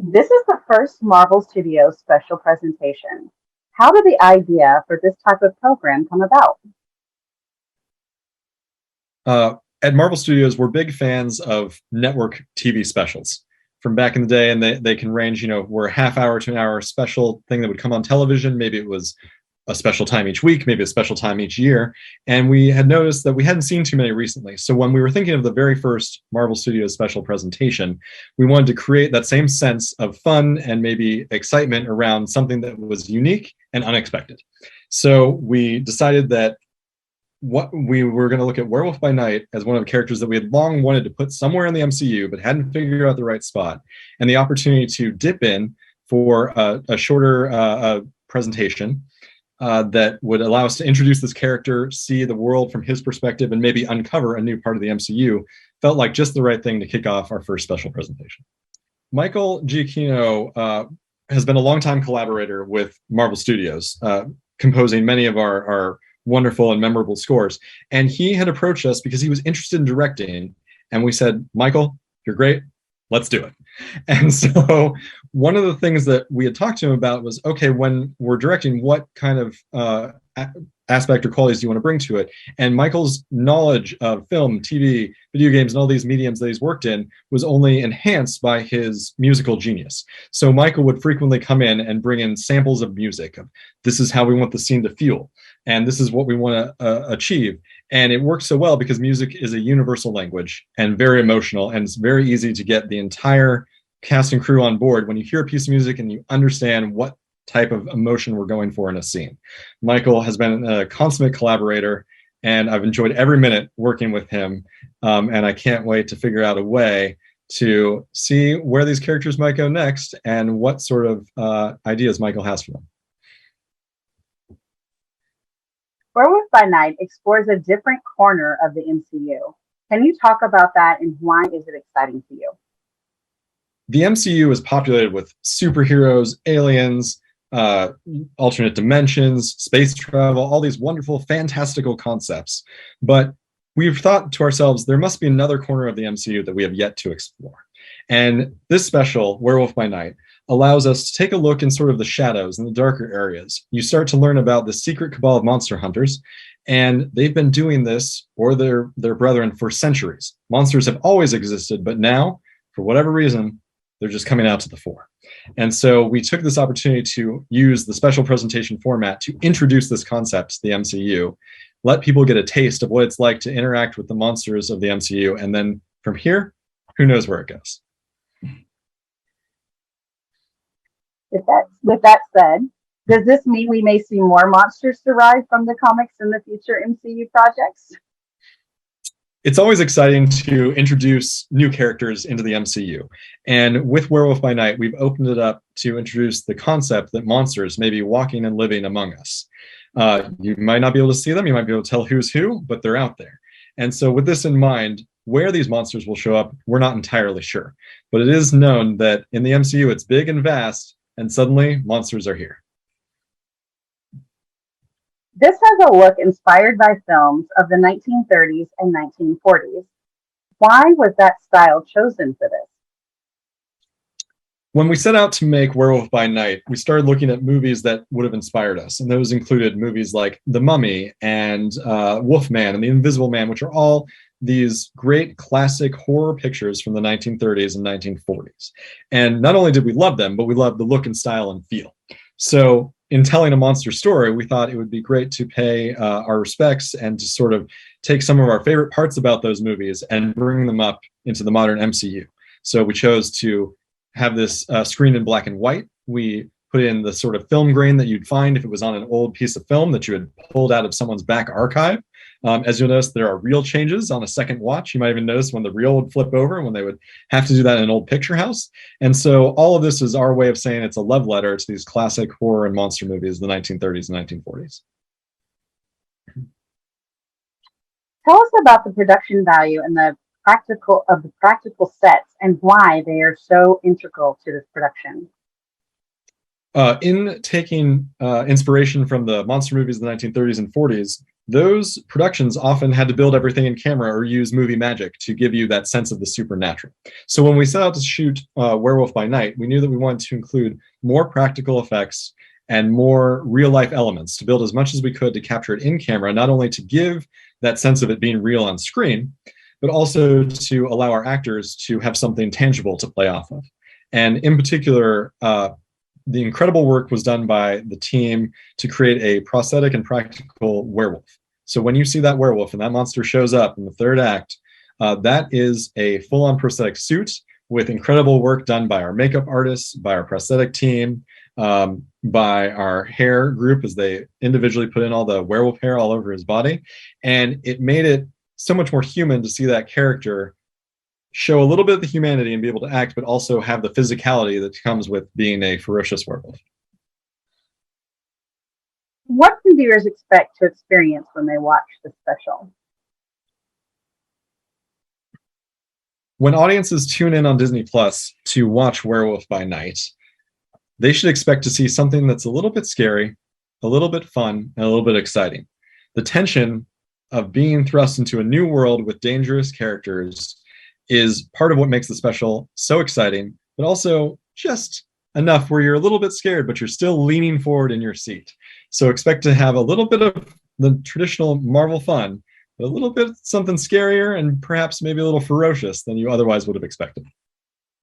This is the first Marvel Studios special presentation. How did the idea for this type of program come about? At Marvel Studios, we're big fans of network TV specials from back in the day, and they can range, we're a half hour to an hour special thing that would come on television. Maybe it was a special time each week, maybe a special time each year. And we had noticed that we hadn't seen too many recently. So when we were thinking of the very first Marvel Studios special presentation, we wanted to create that same sense of fun and maybe excitement around something that was unique and unexpected. So we decided that what we were going to look at Werewolf by Night as one of the characters that we had long wanted to put somewhere in the MCU, but hadn't figured out the right spot, and the opportunity to dip in for a shorter presentation that would allow us to introduce this character, see the world from his perspective, and maybe uncover a new part of the MCU, felt like just the right thing to kick off our first special presentation. Michael Giacchino has been a longtime collaborator with Marvel Studios, composing many of our wonderful and memorable scores. And he had approached us because he was interested in directing. And we said, Michael, you're great. Let's do it. And so one of the things that we had talked to him about was, okay, when we're directing, what kind of aspect or qualities do you want to bring to it? And Michael's knowledge of film, TV, video games, and all these mediums that he's worked in was only enhanced by his musical genius. So Michael would frequently come in and bring in samples of music of, this is how we want the scene to feel, and this is what we want to achieve. And it works so well because music is a universal language and very emotional, and it's very easy to get the entire cast and crew on board when you hear a piece of music and you understand what type of emotion we're going for in a scene. Michael has been a consummate collaborator, and I've enjoyed every minute working with him. And I can't wait to figure out a way to see where these characters might go next and what sort of ideas Michael has for them. Werewolf by Night explores a different corner of the MCU. Can you talk about that, and why is it exciting to you? The MCU is populated with superheroes, aliens, alternate dimensions, space travel, all these wonderful, fantastical concepts. But we've thought to ourselves, there must be another corner of the MCU that we have yet to explore. And this special, Werewolf by Night, allows us to take a look in sort of the shadows and the darker areas. You start to learn about the secret cabal of monster hunters, and they've been doing this, or their brethren, for centuries. Monsters have always existed, but now, for whatever reason, they're just coming out to the fore. And so we took this opportunity to use the special presentation format to introduce this concept to the MCU, let people get a taste of what it's like to interact with the monsters of the MCU, and then from here, who knows where it goes. With that said, does this mean we may see more monsters derived from the comics in the future MCU projects? It's always exciting to introduce new characters into the MCU. And with Werewolf by Night, we've opened it up to introduce the concept that monsters may be walking and living among us. You might not be able to see them, you might be able to tell who's who, but they're out there. And so with this in mind, where these monsters will show up, we're not entirely sure. But it is known that in the MCU, it's big and vast, and suddenly monsters are here. This has a look inspired by films of the 1930s and 1940s. Why was that style chosen for this? When we set out to make Werewolf by Night, we started looking at movies that would have inspired us. And those included movies like The Mummy and Wolfman and The Invisible Man, which are all these great classic horror pictures from the 1930s and 1940s. And not only did we love them, but we loved the look and style and feel. So in telling a monster story, we thought it would be great to pay our respects and to sort of take some of our favorite parts about those movies and bring them up into the modern MCU. So we chose to have this screened in black and white. We put in the sort of film grain that you'd find if it was on an old piece of film that you had pulled out of someone's back archive. As you'll notice, there are reel changes on a second watch. You might even notice when the reel would flip over, when they would have to do that in an old picture house. And so all of this is our way of saying it's a love letter to these classic horror and monster movies of the 1930s and 1940s. Tell us about the production value and the practical sets and why they are so integral to this production. In taking inspiration from the monster movies of the 1930s and 40s, those productions often had to build everything in camera or use movie magic to give you that sense of the supernatural. So when we set out to shoot Werewolf by Night, we knew that we wanted to include more practical effects and more real life elements to build as much as we could to capture it in camera, not only to give that sense of it being real on screen, but also to allow our actors to have something tangible to play off of. And in particular, the incredible work was done by the team to create a prosthetic and practical werewolf. So when you see that werewolf and that monster shows up in the third act, that is a full-on prosthetic suit with incredible work done by our makeup artists, by our prosthetic team, by our hair group as they individually put in all the werewolf hair all over his body. And it made it so much more human to see that character show a little bit of the humanity and be able to act, but also have the physicality that comes with being a ferocious werewolf. What can viewers expect to experience when they watch the special? When audiences tune in on Disney Plus to watch Werewolf by Night, they should expect to see something that's a little bit scary, a little bit fun, and a little bit exciting. The tension of being thrust into a new world with dangerous characters is part of what makes the special so exciting, but also just enough where you're a little bit scared, but you're still leaning forward in your seat. So expect to have a little bit of the traditional Marvel fun, but a little bit something scarier and perhaps maybe a little ferocious than you otherwise would have expected.